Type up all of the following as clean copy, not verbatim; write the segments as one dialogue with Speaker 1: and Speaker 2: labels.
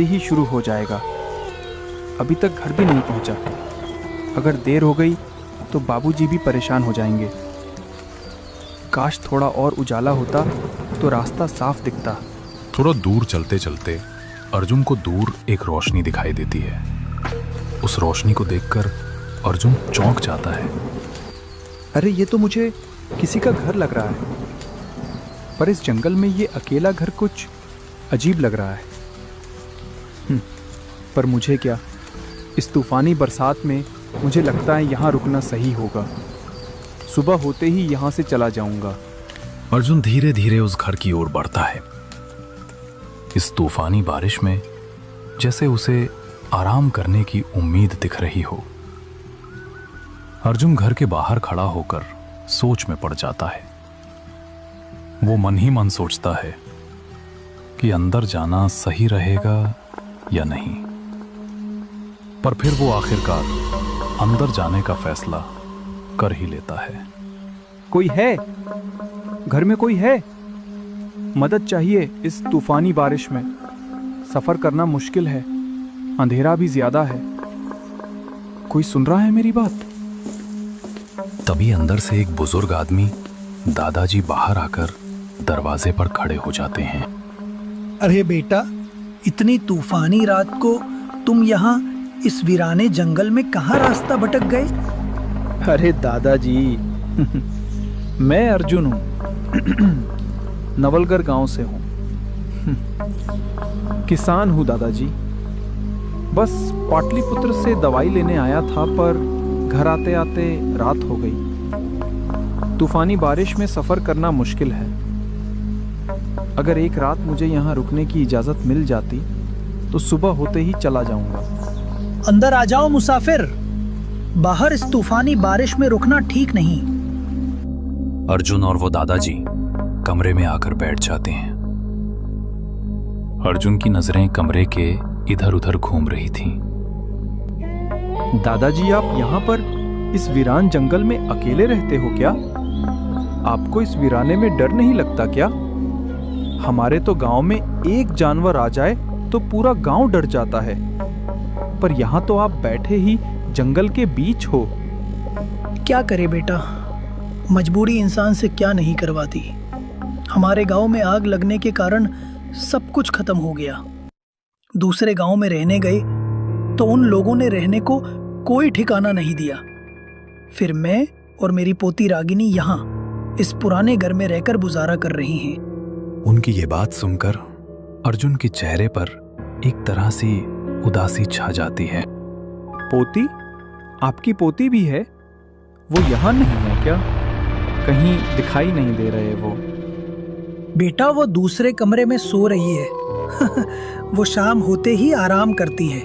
Speaker 1: ही शुरू हो जाएगा। अभी तक घर भी नहीं पहुंचा। अगर देर हो गई तो बाबूजी भी परेशान हो जाएंगे। काश थोड़ा और उजाला होता तो रास्ता साफ दिखता।
Speaker 2: थोड़ा दूर चलते चलते अर्जुन को दूर एक रोशनी दिखाई देती है। उस रोशनी को देखकर अर्जुन चौंक जाता है।
Speaker 1: अरे ये तो मुझे किसी का घर लग रहा है, पर इस जंगल में ये अकेला घर कुछ अजीब लग रहा है। पर मुझे क्या, इस तूफानी बरसात में मुझे लगता है यहाँ रुकना सही होगा। सुबह होते ही यहाँ से चला जाऊंगा।
Speaker 2: अर्जुन धीरे धीरे उस घर की ओर बढ़ता है। इस तूफानी बारिश में जैसे उसे आराम करने की उम्मीद दिख रही हो। अर्जुन घर के बाहर खड़ा होकर सोच में पड़ जाता है। वो मन ही मन सोचता है कि अंदर जाना सही रहेगा या नहीं। पर फिर वो आखिरकार अंदर जाने का फैसला कर ही लेता है।
Speaker 1: कोई है? घर में कोई है? मदद चाहिए इस तूफानी बारिश में। सफर करना मुश्किल है, अंधेरा भी ज्यादा है। कोई सुन रहा है मेरी बात?
Speaker 2: तभी अंदर से एक बुजुर्ग आदमी दादाजी बाहर आकर दरवाजे पर खड़े हो जाते हैं।
Speaker 3: अरे बेटा, इतनी तूफानी रात को तुम यहाँ इस वीराने जंगल में कहाँ रास्ता भटक गए?
Speaker 1: अरे दादाजी, मैं अर्जुन हूँ, नवलगर गांव से हूँ। किसान हूँ दादाजी। बस पाटलिपुत्र से दवाई लेने आया था, पर घर आते आते रात हो गई। तूफानी बारिश में सफर करना मुश्किल है। अगर एक रात मुझे यहाँ रुकने की इजाजत मिल जाती तो सुबह होते ही चला जाऊंगा।
Speaker 3: अंदर आ जाओ मुसाफिर, बाहर इस तूफानी बारिश में रुकना ठीक नहीं।
Speaker 2: अर्जुन और वो दादाजी कमरे में आकर बैठ जाते हैं। अर्जुन की नजरें कमरे के इधर उधर घूम रही थीं।
Speaker 1: दादाजी, आप यहाँ पर इस वीरान जंगल में अकेले रहते हो क्या? आपको इस वीराने में डर नहीं लगता क्या? हमारे तो गांव में एक जानवर आ जाए तो पूरा गांव डर जाता है, पर यहाँ तो आप बैठे ही जंगल के बीच हो।
Speaker 3: क्या करे बेटा, मजबूरी इंसान से क्या नहीं करवाती। हमारे गांव में आग लगने के कारण सब कुछ खत्म हो गया। दूसरे गांव में रहने गए तो उन लोगों ने रहने को कोई ठिकाना नहीं दिया। फिर मैं और मेरी पोती रागिनी यहाँ इस पुराने घर में रहकर गुजारा कर रही हैं।
Speaker 2: उनकी ये बात सुनकर अर्जुन के चेहरे पर एक तरह से उदासी छा जाती है।
Speaker 1: पोती? आपकी पोती भी है? वो यहाँ नहीं है क्या? कहीं दिखाई नहीं दे रहे वो।
Speaker 3: बेटा, वो दूसरे कमरे में सो रही है। वो शाम होते ही आराम करती है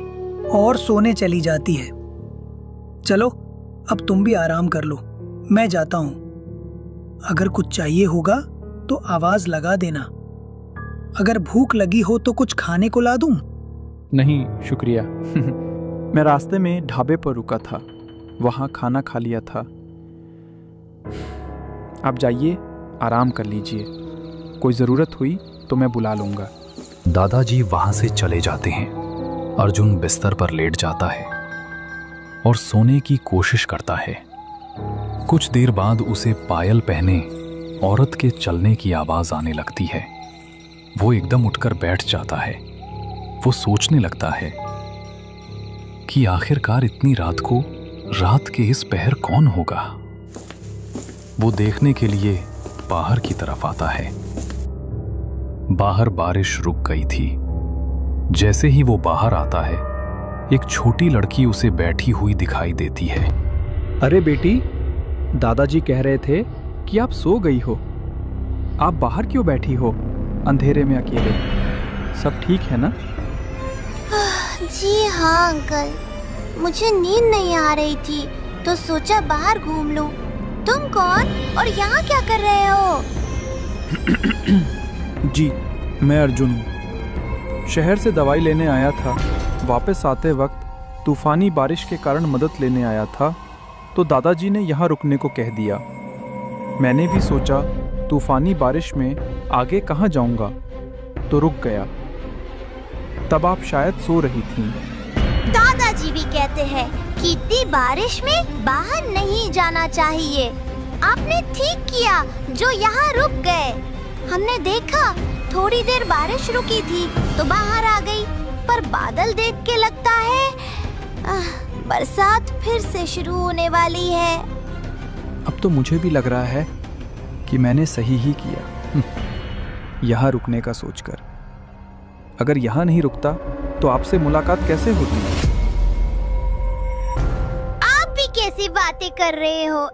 Speaker 3: और सोने चली जाती है। चलो, अब तुम भी आराम कर लो, मैं जाता हूँ। अगर कुछ चाहिए होगा तो आवाज लगा देना। अगर भूख लगी हो तो कुछ खाने को ला दूं?
Speaker 1: नहीं शुक्रिया। मैं रास्ते में ढाबे पर रुका था, वहां खाना खा लिया था। आप जाइए, आराम कर लीजिए। कोई जरूरत हुई तो मैं बुला लूंगा।
Speaker 2: दादाजी वहां से चले जाते हैं। अर्जुन बिस्तर पर लेट जाता है और सोने की कोशिश करता है। कुछ देर बाद उसे पायल पहने औरत के चलने की आवाज आने लगती है। वो एकदम उठकर बैठ जाता है। वो सोचने लगता है कि आखिरकार इतनी रात को रात के इस पहर कौन होगा। वो देखने के लिए बाहर की तरफ आता है। बाहर बारिश रुक गई थी। जैसे ही वो बाहर आता है, एक छोटी लड़की उसे बैठी हुई दिखाई देती है।
Speaker 1: अरे बेटी, दादाजी कह रहे थे कि आप सो गई हो। आप बाहर क्यों बैठी हो अंधेरे में अकेले? सब ठीक है ना?
Speaker 4: जी हाँ अंकल, मुझे नींद नहीं आ रही थी तो सोचा बाहर घूम लूं। तुम कौन और यहाँ क्या कर रहे हो?
Speaker 1: जी, मैं अर्जुन हूँ। शहर से दवाई लेने आया था। वापस आते वक्त तूफानी बारिश के कारण मदद लेने आया था, तो दादाजी ने यहाँ रुकने को कह दिया। मैंने भी सोचा तूफानी बारिश में आगे कहाँ जाऊँगा, तो रुक गया। तब आप शायद सो रही थीं।
Speaker 4: दादाजी भी कहते हैं कि इतनी बारिश में बाहर नहीं जाना चाहिए। आपने ठीक किया जो यहाँ रुक गए। हमने देखा थोड़ी देर बारिश रुकी थी तो बाहर आ गई, पर बादल देख के लगता है बरसात फिर से शुरू होने वाली है।
Speaker 1: अब तो मुझे भी लग रहा है कि मैंने सही ही किया यहाँ रुकने का सोचकर। अगर यहाँ नहीं रुकता तो आपसे मुलाकात कैसे होती?
Speaker 4: आप भी कैसी बातें कर रहे हो?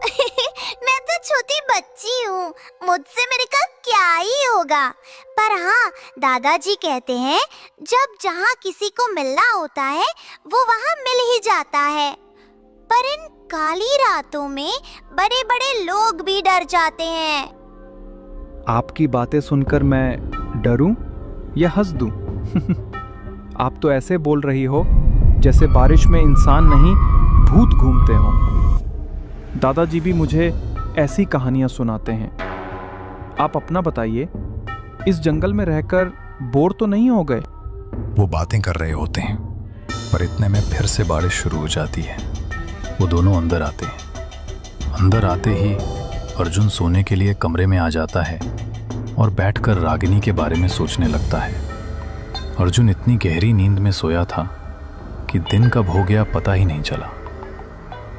Speaker 4: मैं तो छोटी बच्ची हूँ, मुझसे मेरे का क्या ही होगा। पर हाँ, दादाजी कहते हैं जब जहाँ किसी को मिलना होता है वो वहाँ मिल ही जाता है। पर इन काली रातों में बड़े बड़े लोग भी डर जाते हैं।
Speaker 1: आपकी बातें सुनकर मैं डरूं या हंस दूं? आप तो ऐसे बोल रही हो जैसे बारिश में इंसान नहीं भूत घूमते हों। दादाजी भी मुझे ऐसी कहानियां सुनाते हैं। आप अपना बताइए, इस जंगल में रहकर बोर तो नहीं हो गए?
Speaker 2: वो बातें कर रहे होते हैं, पर इतने में फिर से बारिश शुरू हो जाती है। वो दोनों अंदर आते हैं। अंदर आते ही अर्जुन सोने के लिए कमरे में आ जाता है और बैठकर रागिनी के बारे में सोचने लगता है। अर्जुन इतनी गहरी नींद में सोया था कि दिन कब हो गया पता ही नहीं चला।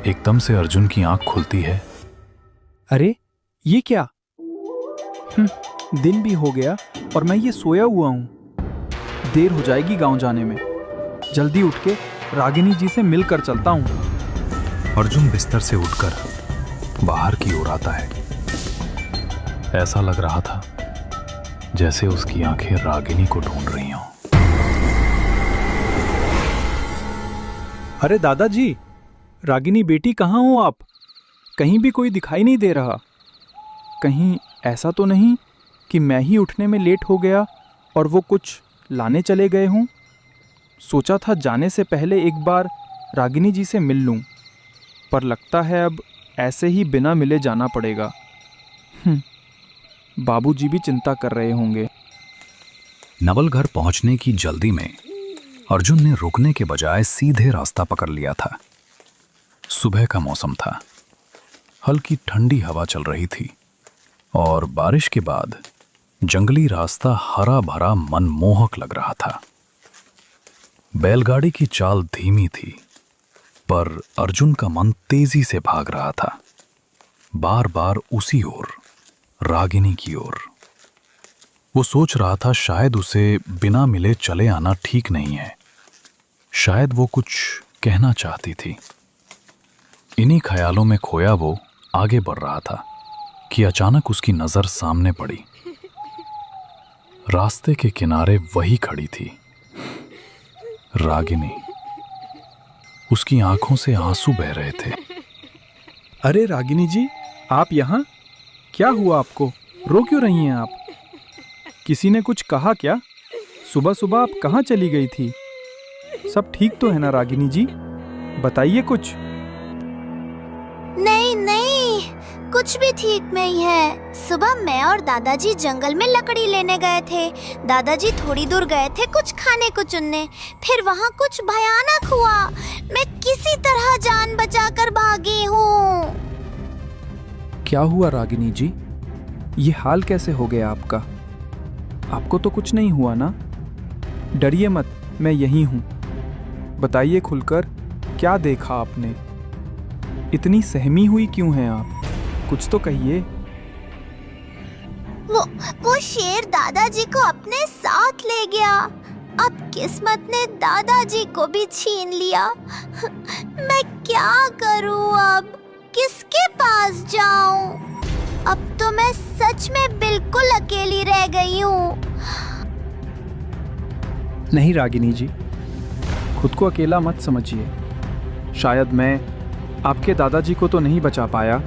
Speaker 2: एकदम से अर्जुन की आंख खुलती है।
Speaker 1: अरे ये क्या? दिन भी हो गया और मैं ये सोया हुआ हूँ। देर हो जाएगी गांव जाने में। जल्दी उठ के रागिनी जी से मिलकर चलता हूँ।
Speaker 2: अर्जुन बिस्तर से उठकर बाहर की ओर आता है। ऐसा लग रहा था जैसे उसकी आंखें रागिनी को ढूंढ रही हों।
Speaker 1: अरे दादाजी, रागिनी बेटी कहाँ हो आप? कहीं भी कोई दिखाई नहीं दे रहा। कहीं ऐसा तो नहीं कि मैं ही उठने में लेट हो गया और वो कुछ लाने चले गए हों? सोचा था जाने से पहले एक बार रागिनी जी से मिल लूं, पर लगता है अब ऐसे ही बिना मिले जाना पड़ेगा। बाबूजी भी चिंता कर रहे होंगे।
Speaker 2: नवल घर पहुंचने की जल्दी में अर्जुन ने रुकने के बजाय सीधे रास्ता पकड़ लिया था। सुबह का मौसम था, हल्की ठंडी हवा चल रही थी और बारिश के बाद जंगली रास्ता हरा भरा मनमोहक लग रहा था। बैलगाड़ी की चाल धीमी थी, पर अर्जुन का मन तेजी से भाग रहा था, बार बार उसी ओर, रागिनी की ओर। वो सोच रहा था शायद उसे बिना मिले चले आना ठीक नहीं है। शायद वो कुछ कहना चाहती थी। इन्हीं ख्यालों में खोया वो आगे बढ़ रहा था कि अचानक उसकी नजर सामने पड़ी। रास्ते के किनारे वही खड़ी थी, रागिनी। उसकी आंखों से आंसू बह रहे थे।
Speaker 1: अरे रागिनी जी, आप यहाँ? क्या हुआ आपको? रो क्यों रही हैं आप? किसी ने कुछ कहा क्या? सुबह सुबह आप कहाँ चली गई थी? सब ठीक तो है ना रागिनी जी? बताइए कुछ।
Speaker 4: नहीं नहीं, कुछ भी ठीक नहीं है। सुबह मैं और दादाजी जंगल में लकड़ी लेने गए थे। दादाजी थोड़ी दूर गए थे कुछ खाने को चुनने, फिर वहाँ कुछ भयानक हुआ। मैं किसी तरह जान बचाकर भागी हूँ।
Speaker 1: क्या हुआ रागिनी जी? ये हाल कैसे हो गया आपका? आपको तो कुछ नहीं हुआ ना? डरिए मत, मैं यहीं हूँ। बताइए खुलकर, क्या देखा आपने? इतनी सहमी हुई क्यों हैं आप? कुछ तो कहिए।
Speaker 4: वो शेर दादाजी को अपने साथ ले गया। अब किस्मत ने दादाजी को भी छीन लिया। मैं क्या करूं अब? किसके पास जाऊं? अब तो मैं सच में बिल्कुल अकेली रह गई हूँ।
Speaker 1: नहीं रागिनी जी, खुद को अकेला मत समझिए। शायद मैं आपके दादाजी को तो नहीं बचा पाया,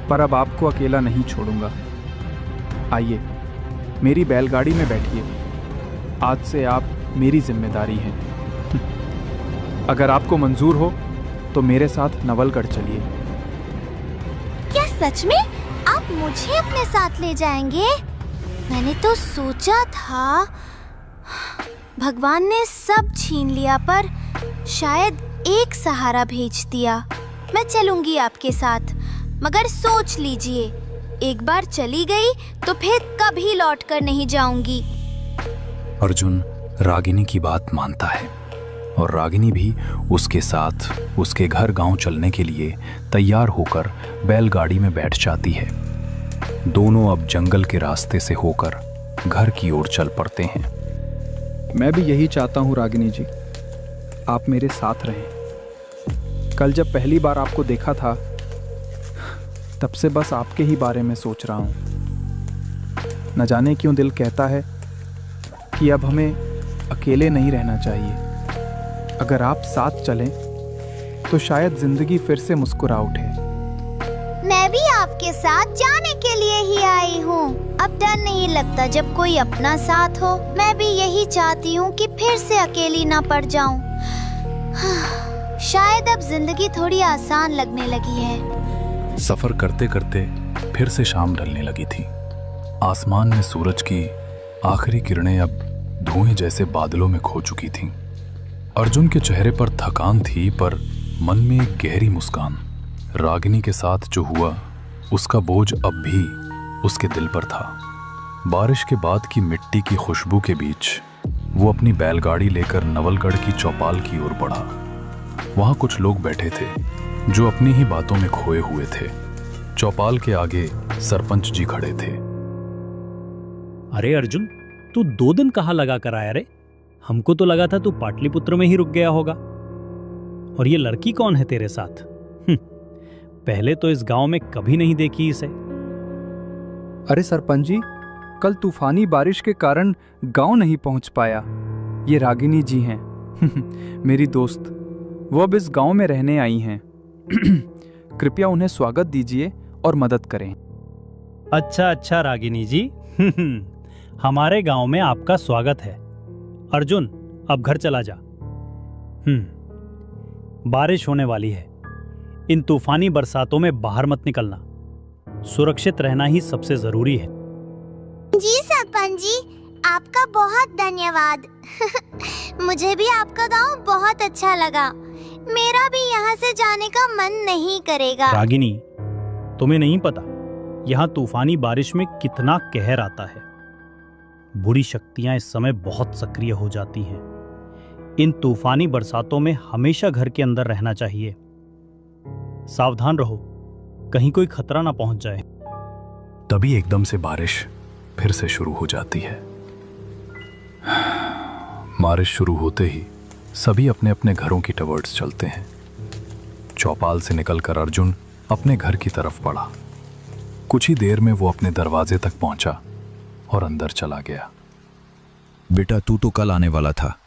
Speaker 1: पर अब आपको अकेला नहीं छोड़ूंगा। आइए, मेरी बैलगाड़ी में बैठिए। आज से आप मेरी जिम्मेदारी हैं। अगर आपको मंजूर हो तो मेरे साथ नवलगढ़ चलिए।
Speaker 4: क्या सच में आप मुझे अपने साथ ले जाएंगे? मैंने तो सोचा था भगवान ने सब छीन लिया, पर शायद एक सहारा भेज दिया। मैं चलूंगी आपके साथ, मगर सोच लीजिए, एक बार चली गई तो फिर कभी लौट कर नहीं जाऊंगी।
Speaker 2: अर्जुन रागिनी की बात मानता है और रागिनी भी उसके साथ उसके घर गांव चलने के लिए तैयार होकर बैलगाड़ी में बैठ जाती है। दोनों अब जंगल के रास्ते से होकर घर की ओर चल पड़ते हैं।
Speaker 1: मैं भी यही चाहता हूँ रागिनी जी, आप मेरे साथ रहें। कल जब पहली बार आपको देखा था, तब से बस आपके ही बारे में सोच रहा हूँ। न जाने क्यों दिल कहता है कि अब हमें अकेले नहीं रहना चाहिए। अगर आप साथ चलें तो शायद जिंदगी फिर से मुस्कुरा उठे।
Speaker 4: मैं भी आपके साथ जाने के लिए ही आई हूँ। अब डर नहीं लगता जब कोई अपना साथ हो। मैं भी यही चाहती हूँ कि फिर से अकेली ना पड़ जाऊँ। शायद अब जिंदगी थोड़ी आसान लगने लगी है।
Speaker 2: सफर करते करते फिर से शाम ढलने लगी थी। आसमान में सूरज की आखिरी किरणें अब धुएं जैसे बादलों में खो चुकी थीं। अर्जुन के चेहरे पर थकान थी, पर मन में एक गहरी मुस्कान। रागिनी के साथ जो हुआ उसका बोझ अब भी उसके दिल पर था। बारिश के बाद की मिट्टी की खुशबू के बीच वो अपनी बैलगाड़ी लेकर नवलगढ़ की चौपाल की ओर बढ़ा। वहां कुछ लोग बैठे थे जो अपनी ही बातों में खोए हुए थे। चौपाल के आगे सरपंच जी खड़े थे।
Speaker 5: अरे अर्जुन, तू 2 दिन कहाँ लगा कर आया रे? हमको तो लगा था तू पाटलिपुत्र में ही रुक गया होगा। और ये लड़की कौन है तेरे साथ? पहले तो इस गांव में कभी नहीं देखी इसे।
Speaker 1: अरे सरपंच जी, कल तूफानी बारिश के कारण गांव नहीं पहुंच पाया। ये रागिनी जी हैं, मेरी दोस्त। वो अब इस गांव में रहने आई हैं। कृपया उन्हें स्वागत दीजिए और मदद करें।
Speaker 5: अच्छा रागिनी जी, हमारे गांव में आपका स्वागत है। अर्जुन, अब घर चला जा। बारिश होने वाली है। इन तूफानी बरसातों में बाहर मत निकलना। सुरक्षित रहना ही सबसे जरूरी है।
Speaker 4: जी सरपंच जी, आपका बहुत धन्यवाद। मुझे भी आपका गांव बहुत अच्छा लगा। मेरा भी यहाँ से जाने का मन नहीं करेगा।
Speaker 5: रागिनी, तुम्हें नहीं पता यहाँ तूफानी बारिश में कितना कहर आता है। बुरी शक्तियां इस समय बहुत सक्रिय हो जाती हैं। इन तूफानी बरसातों में हमेशा घर के अंदर रहना चाहिए। सावधान रहो, कहीं कोई खतरा ना पहुंच जाए।
Speaker 2: तभी एकदम से बारिश फिर से शुरू हो जाती है। बारिश शुरू होते ही सभी अपने अपने घरों की टवर्ड्स चलते हैं। चौपाल से निकलकर अर्जुन अपने घर की तरफ बढ़ा। कुछ ही देर में वो अपने दरवाजे तक पहुंचा और अंदर चला गया।
Speaker 6: बेटा, तू तो कल आने वाला था,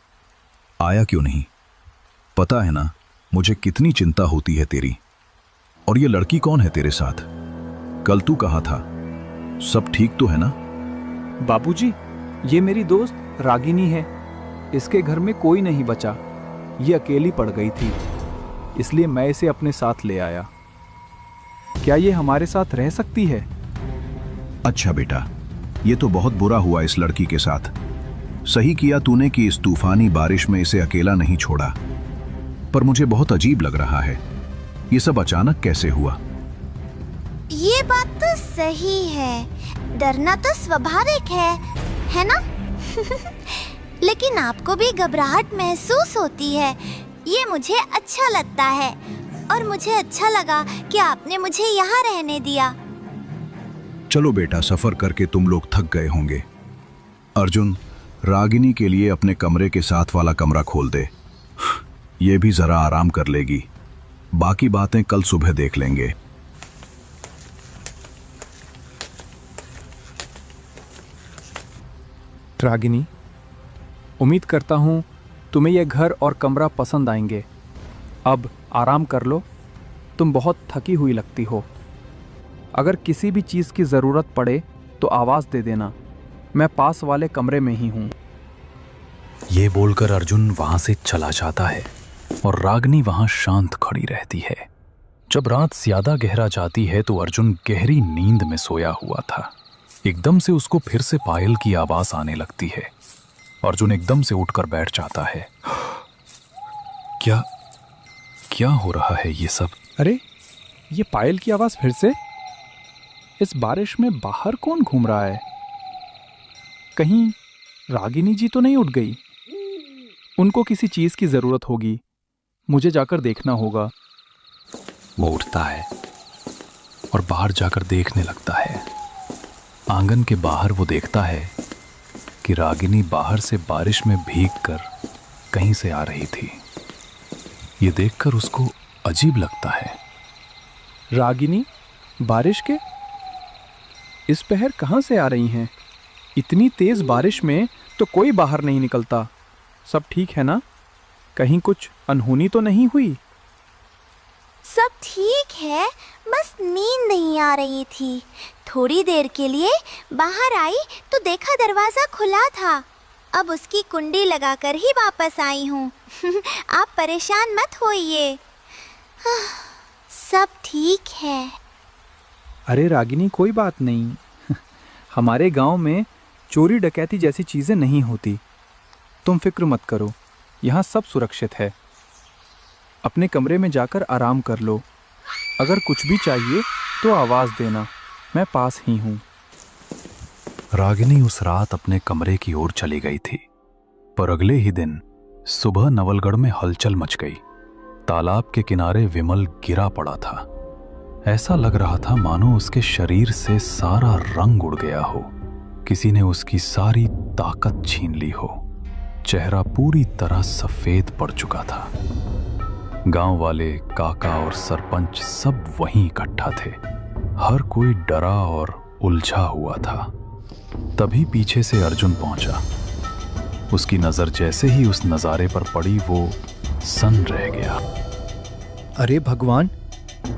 Speaker 6: आया क्यों नहीं? पता है ना मुझे कितनी चिंता होती है तेरी। और ये लड़की कौन है तेरे साथ? कल तू कहा था, सब ठीक तो है ना?
Speaker 1: बाबूजी, ये मेरी दोस्त रागिनी है। इसके घर में कोई नहीं बचा। ये अकेली पड़ गई थी, इसलिए मैं इसे अपने साथ ले आया। क्या ये हमारे साथ रह सकती है?
Speaker 6: अच्छा बेटा, ये तो बहुत बुरा हुआ इस लड़की के साथ। सही किया तूने कि इस तूफानी बारिश में इसे अकेला नहीं छोड़ा। पर मुझे बहुत अजीब लग रहा है, ये सब अचानक कैसे हुआ?
Speaker 4: ये बात तो सही है। डरना तो स्वाभाविक है ना? लेकिन आपको भी घबराहट महसूस होती है, ये मुझे अच्छा लगता है। और मुझे अच्छा लगा कि आपने मुझे यहाँ रहने दिया।
Speaker 6: चलो बेटा, सफर करके तुम लोग थक गए होंगे। अर्जुन, रागिनी के लिए अपने कमरे के साथ वाला कमरा खोल दे। ये भी जरा आराम कर लेगी। बाकी बातें कल सुबह देख लेंगे।
Speaker 1: रागिनी, उम्मीद करता हूँ तुम्हें यह घर और कमरा पसंद आएंगे। अब आराम कर लो, तुम बहुत थकी हुई लगती हो। अगर किसी भी चीज़ की ज़रूरत पड़े तो आवाज़ दे देना, मैं पास वाले कमरे में ही हूँ।
Speaker 2: ये बोलकर अर्जुन वहां से चला जाता है और रागिनी वहां शांत खड़ी रहती है। जब रात ज्यादा गहरा जाती है तो अर्जुन गहरी नींद में सोया हुआ था। एकदम से उसको फिर से पायल की आवाज आने लगती है। अर्जुन एकदम से उठकर बैठ जाता है। क्या क्या हो रहा है ये सब?
Speaker 1: अरे ये पायल की आवाज फिर से। इस बारिश में बाहर कौन घूम रहा है? कहीं रागिनी जी तो नहीं उठ गई? उनको किसी चीज की जरूरत होगी, मुझे जाकर देखना होगा।
Speaker 2: वो उठता है और बाहर जाकर देखने लगता है। आंगन के बाहर वो देखता है कि रागिनी बाहर से बारिश में भीगकर कहीं से आ रही थी। ये देखकर उसको अजीब लगता है।
Speaker 1: रागिनी बारिश के इस पहर कहाँ से आ रही हैं? इतनी तेज बारिश में तो कोई बाहर नहीं निकलता। सब ठीक है ना? कहीं कुछ अनहोनी तो नहीं हुई?
Speaker 4: सब ठीक है, बस नींद नहीं आ रही थी। थोड़ी देर के लिए बाहर आई तो देखा दरवाजा खुला था। अब उसकी कुंडी लगाकर ही वापस आई हूँ। आप परेशान मत होइए, सब ठीक है।
Speaker 1: अरे रागिनी कोई बात नहीं। हमारे गांव में चोरी डकैती जैसी चीजें नहीं होती। तुम फिक्र मत करो, यहाँ सब सुरक्षित है। अपने कमरे में जाकर आराम कर लो। अगर कुछ भी चाहिए तो आवाज देना, मैं पास ही हूँ।
Speaker 2: रागिनी उस रात अपने कमरे की ओर चली गई थी, पर अगले ही दिन सुबह नवलगढ़ में हलचल मच गई। तालाब के किनारे विमल गिरा पड़ा था। ऐसा लग रहा था मानो उसके शरीर से सारा रंग उड़ गया हो, किसी ने उसकी सारी ताकत छीन ली हो। चेहरा पूरी तरह सफेद पड़ चुका था। गांव वाले, काका और सरपंच सब वहीं इकट्ठा थे। हर कोई डरा और उलझा हुआ था। तभी पीछे से अर्जुन पहुंचा। उसकी नजर जैसे ही उस नजारे पर पड़ी वो सन्न रह गया।
Speaker 1: अरे भगवान,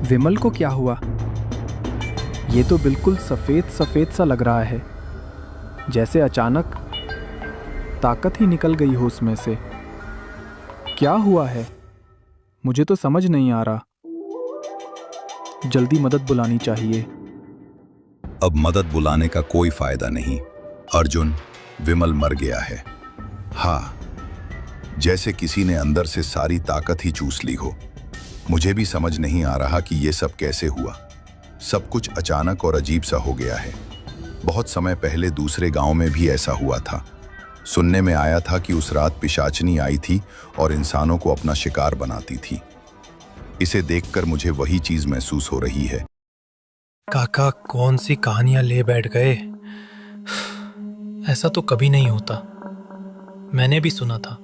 Speaker 1: विमल को क्या हुआ? ये तो बिल्कुल सफेद सफेद सा लग रहा है, जैसे अचानक ताकत ही निकल गई हो उसमें से। क्या हुआ है? मुझे तो समझ नहीं आ रहा। जल्दी मदद बुलानी चाहिए।
Speaker 6: अब मदद बुलाने का कोई फायदा नहीं अर्जुन, विमल मर गया है। हाँ, जैसे किसी ने अंदर से सारी ताकत ही चूस ली हो। मुझे भी समझ नहीं आ रहा कि ये सब कैसे हुआ। सब कुछ अचानक और अजीब सा हो गया है। बहुत समय पहले दूसरे गांव में भी ऐसा हुआ था। सुनने में आया था कि उस रात पिशाचनी आई थी और इंसानों को अपना शिकार बनाती थी। इसे देखकर मुझे वही चीज महसूस हो रही है।
Speaker 7: काका कौन सी कहानियां ले बैठ गए? ऐसा तो कभी नहीं होता। मैंने भी सुना था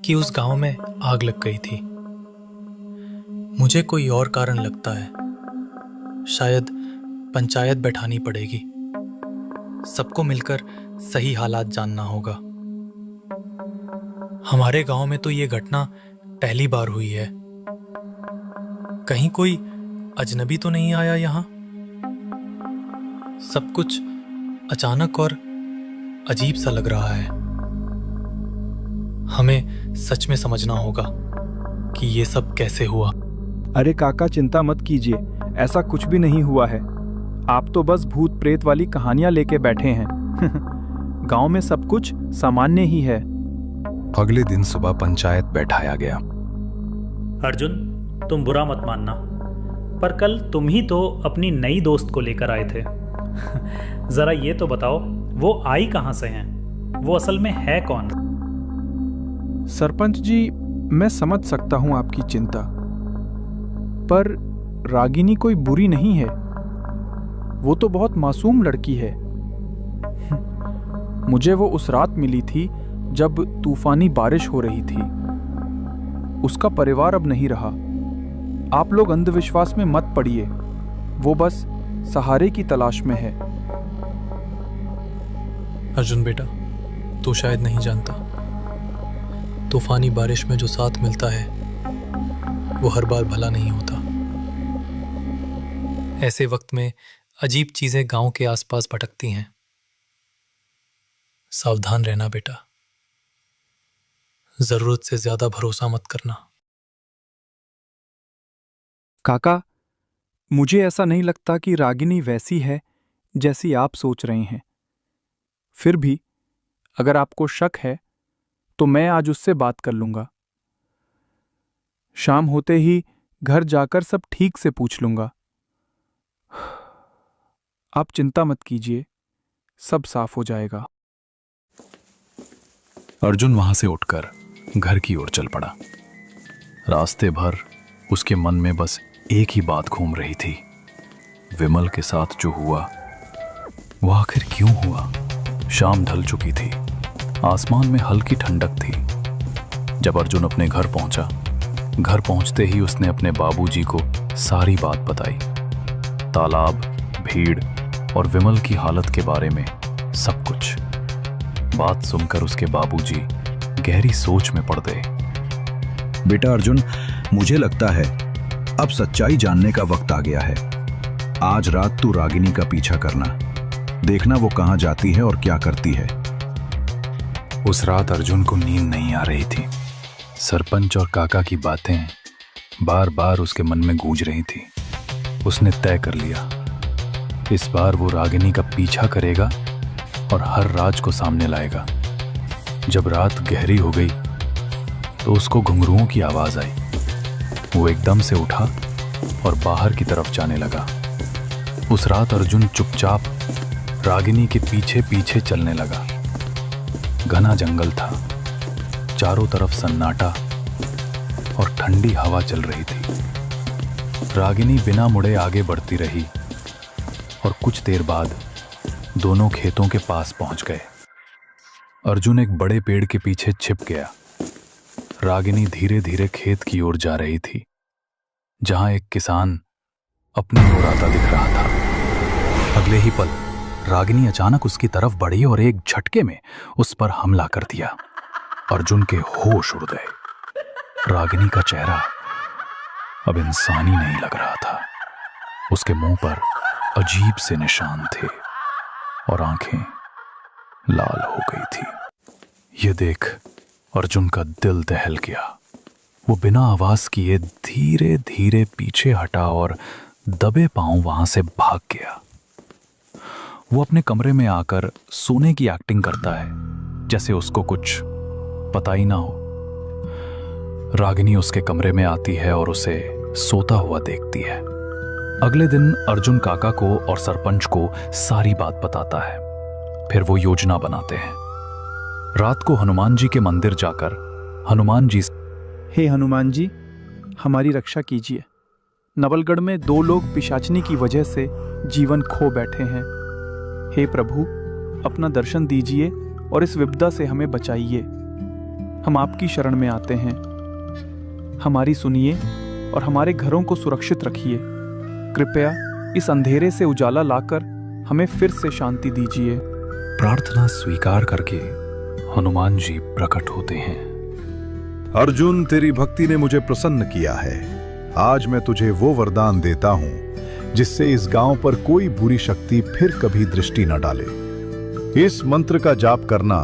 Speaker 7: कि उस गांव में आग लग गई थी। मुझे कोई और कारण लगता है। शायद पंचायत बैठानी पड़ेगी। सबको मिलकर सही हालात जानना होगा। हमारे गांव में तो ये घटना पहली बार हुई है। कहीं कोई अजनबी तो नहीं आया यहाँ? सब कुछ अचानक और अजीब सा लग रहा है। हमें सच में समझना होगा कि ये सब कैसे हुआ।
Speaker 1: अरे काका चिंता मत कीजिए, ऐसा कुछ भी नहीं हुआ है। आप तो बस भूत प्रेत वाली कहानियां लेके बैठे हैं। गांव में सब कुछ सामान्य ही है।
Speaker 2: अगले दिन सुबह पंचायत बैठाया गया।
Speaker 5: अर्जुन, तुम बुरा मत मानना, पर कल तुम ही तो अपनी नई दोस्त को लेकर आए थे। जरा ये तो बताओ, वो आई कहां से हैं? वो असल में है कौन?
Speaker 1: सरपंच जी, मैं समझ सकता हूं आपकी चिंता, पर रागिनी कोई बुरी नहीं है। वो तो बहुत मासूम लड़की है। मुझे वो उस रात मिली थी जब तूफानी बारिश हो रही थी। उसका परिवार अब नहीं रहा। आप लोग अंधविश्वास में मत पड़िए। वो बस सहारे की तलाश में है।
Speaker 7: अर्जुन बेटा, तू शायद नहीं जानता, तूफानी बारिश में जो साथ मिलता है वो हर बार भला नहीं होता। ऐसे वक्त में अजीब चीजें गांव के आसपास भटकती हैं। सावधान रहना बेटा। जरूरत से ज्यादा भरोसा मत करना।
Speaker 1: काका, मुझे ऐसा नहीं लगता कि रागिनी वैसी है जैसी आप सोच रहे हैं। फिर भी अगर आपको शक है तो मैं आज उससे बात कर लूंगा। शाम होते ही घर जाकर सब ठीक से पूछ लूंगा। आप चिंता मत कीजिए, सब साफ हो जाएगा।
Speaker 2: अर्जुन वहां से उठकर घर की ओर चल पड़ा। रास्ते भर उसके मन में बस एक ही बात घूम रही थी, विमल के साथ जो हुआ वो आखिर क्यों हुआ। शाम ढल चुकी थी, आसमान में हल्की ठंडक थी। जब अर्जुन अपने घर पहुंचा, घर पहुंचते ही उसने अपने बाबूजी को सारी बात बताई। तालाब, भीड़ और विमल की हालत के बारे में सब कुछ। बात सुनकर उसके बाबूजी गहरी सोच में पड़ गए।
Speaker 6: बेटा अर्जुन, मुझे लगता है अब सच्चाई जानने का वक्त आ गया है। आज रात तू रागिनी का पीछा करना, देखना वो कहां जाती है और क्या करती है।
Speaker 2: उस रात अर्जुन को नींद नहीं आ रही थी। सरपंच और काका की बातें बार बार उसके मन में गूंज रही थी। उसने तय कर लिया, इस बार वो रागिनी का पीछा करेगा और हर राज को सामने लाएगा। जब रात गहरी हो गई तो उसको घुंघरुओं की आवाज आई। वो एकदम से उठा और बाहर की तरफ जाने लगा। उस रात अर्जुन चुपचाप रागिनी के पीछे पीछे चलने लगा। घना जंगल था, चारों तरफ सन्नाटा और ठंडी हवा चल रही थी। रागिनी बिना मुड़े आगे बढ़ती रही और कुछ देर बाद दोनों खेतों के पास पहुंच गए। अर्जुन एक बड़े पेड़ के पीछे छिप गया। रागिनी धीरे धीरे खेत की ओर जा रही थी, जहां एक किसान अपनी ओर आता दिख रहा था। अगले ही पल रागिनी अचानक उसकी तरफ बढ़ी और एक झटके में उस पर हमला कर दिया। अर्जुन के होश उड़ गए। रागिनी का चेहरा अब इंसानी नहीं लग रहा था। उसके मुंह पर अजीब से निशान थे और आंखें लाल हो गई थी। यह देख अर्जुन का दिल दहल गया। वो बिना आवाज किए धीरे धीरे पीछे हटा और दबे पांव वहां से भाग गया। वो अपने कमरे में आकर सोने की एक्टिंग करता है, जैसे उसको कुछ पता ही ना हो। रागिनी उसके कमरे में आती है और उसे सोता हुआ देखती है। अगले दिन अर्जुन काका को और सरपंच को सारी बात बताता है। फिर वो योजना बनाते हैं। रात को हनुमान जी के मंदिर जाकर हनुमान जी,
Speaker 1: हे हनुमान जी, हमारी रक्षा कीजिए। नवलगढ़ में 2 लोग पिशाचनी की वजह से जीवन खो बैठे हैं। हे प्रभु, अपना दर्शन दीजिए और इस विपदा से हमें बचाइए। हम आपकी शरण में आते हैं। हमारी सुनिए और हमारे घरों को सुरक्षित रखिए। कृपया इस अंधेरे से उजाला लाकर हमें फिर से शांति दीजिए।
Speaker 2: प्रार्थना स्वीकार करके हनुमान जी प्रकट होते हैं।
Speaker 6: अर्जुन, तेरी भक्ति ने मुझे प्रसन्न किया है। आज मैं तुझे वो वरदान देता हूं जिससे इस गांव पर कोई बुरी शक्ति फिर कभी दृष्टि न डाले। इस मंत्र का जाप करना,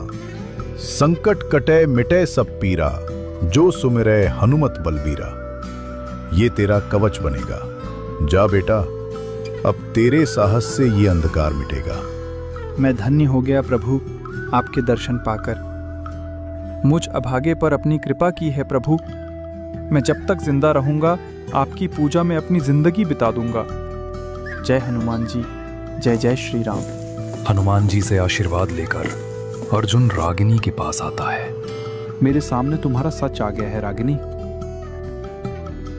Speaker 6: संकट कटे मिटे सब पीरा, जो सुमिरै हनुमत बलबीरा। ये तेरा कवच बनेगा। जा बेटा, अब तेरे साहस से ये अंधकार मिटेगा।
Speaker 1: मैं धन्य हो गया प्रभु आपके दर्शन पाकर। मुझ अभागे पर अपनी कृपा की है प्रभु। मैं जब तक जिंदा रहूंगा आपकी पूजा में अपनी जिंदगी बिता दूंगा। जय हनुमान जी, जय जय श्री राम।
Speaker 2: हनुमान जी से आशीर्वाद लेकर अर्जुन रागिनी के पास आता है।
Speaker 1: मेरे सामने तुम्हारा सच आ गया है रागिनी।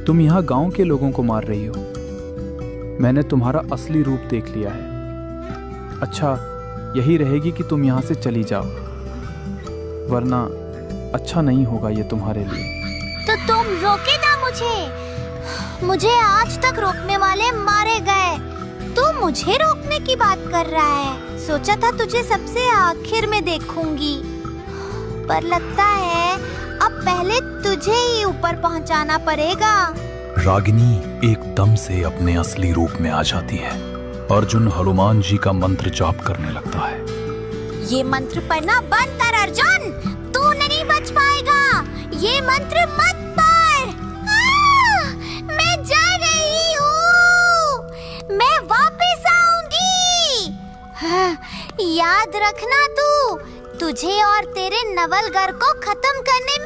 Speaker 1: तुम यहाँ गांव के लोगों को मार रही हो। मैंने तुम्हारा असली रूप देख लिया है। अच्छा, यही रहेगी कि तुम यहाँ से चली जाओ, वरना अच्छा नहीं होगा ये तुम्हारे लिए।
Speaker 4: तो तुम रोके ना मुझे आज तक रोकने वाले मारे गए। तू मुझे रोकने की बात कर रहा है। सोचा था तुझे सबसे आखिर में देखूंगी, पर लगता है अब पहले तुझे ही ऊपर पहुंचाना पड़ेगा।
Speaker 2: रागिनी एकदम से अपने असली रूप में आ जाती है। अर्जुन हनुमान जी का मंत्र जाप करने लगता है।
Speaker 4: ये मंत्र पढ़ना बंद कर अर्जुन, तू नहीं बच पाएगा। ये मंत्र मत पढ़। मैं जा रही हूँ, मैं वापस आऊंगी। याद रखना, तू तुझे और तेरे नवल घर को खत्म करने